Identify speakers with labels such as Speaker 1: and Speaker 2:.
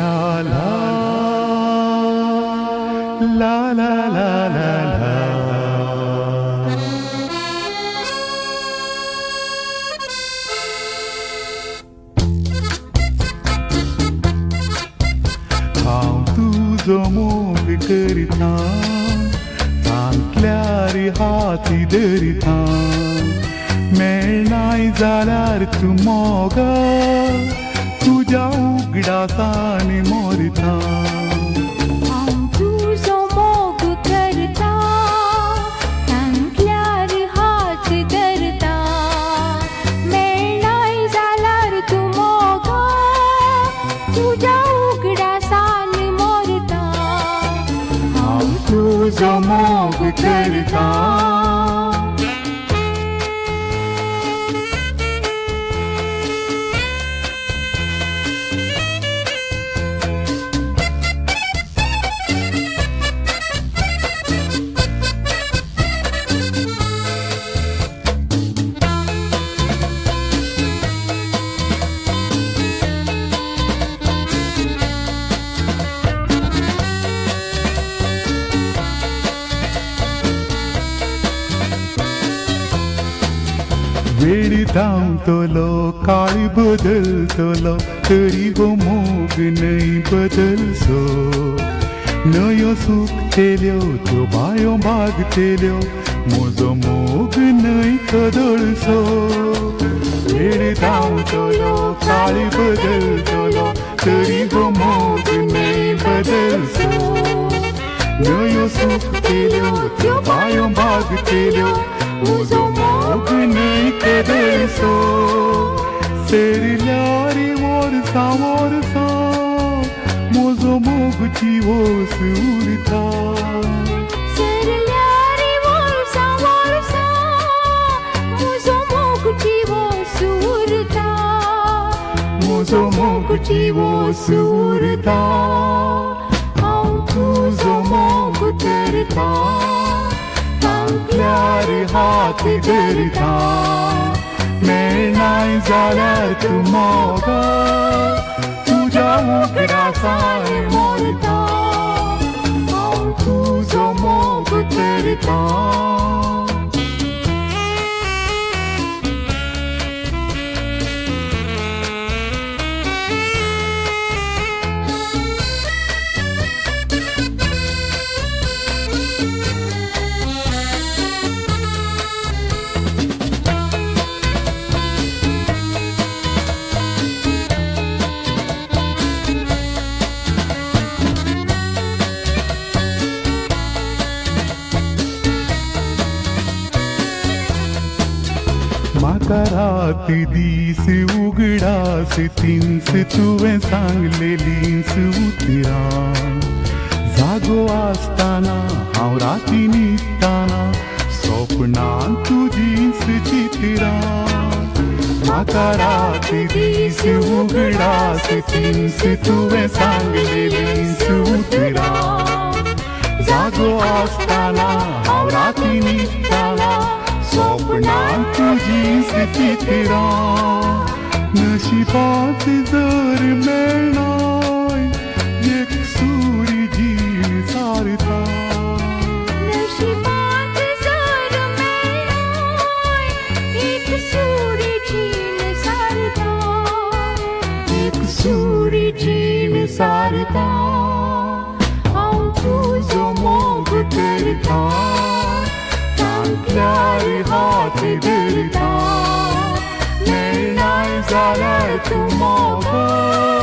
Speaker 1: La la la la la la la. हांव तुजो मोग करिता तांतल्या रे हाती धरिता मेळनाय जाल्यार तूं मोगा तुझ्या उगडासाने मोरता
Speaker 2: हांव तुजो मोग करता तांतल्यार हात धरता मेळनाय जाल्यार तूं मोगा तुझ्या उगडासान मोरता
Speaker 1: हांव तुजो मोग करता वेळ धांवतलो काळ बदलतलो तरी हो मोग नाही बदलसो नयो सुकतेल्यो त्यो बायो भागतेल्यो म्हजो मोग नाही कदळसो वेळ धांवतलो काळ बदलतलो तरी हो मोग नाही बदलसो नयो सुकतेल्यो त्यो बायो भागतेल्यो म्हजो मोग नाही कदळसो सेरिल्यारी वर्सां वर्सां म्हजो मोग जिवोस उरता
Speaker 2: सेरिल्यार वर्सां वर्सां म्हजो मोग जिवोस उरता
Speaker 1: म्हजो मोग जिवोस उरता हांव तुजो मोग करता तांतल्यार हात धरता मेळनाय जाल्यार तूं मोगा तुझ्या उगडासाय मोरता हांव तुजो मोग करता म्हाका रात दीस उगडास तिन्स तुवें सांगलेलींच उतरां जागो आसतना हांव राती न्हिदताना सपनांत तुजींच चित्रां म्हाका रात दीस उगडास तिन्स तुवें सांगलेलींच उतरां जागो आसतना हांव राती न्हिदताना सपनांत तुजींच चित्रां नशिबांत जर मेळनाय एक सुरी जीण सारता
Speaker 2: नशिबांत जर मेळनाय एक सुरी जीण सारता
Speaker 1: एक सुरी जीण सारता हांव तुजो मोग करता तांतल्यार हात धरता मेळनाय जाल्यार तूं मोगा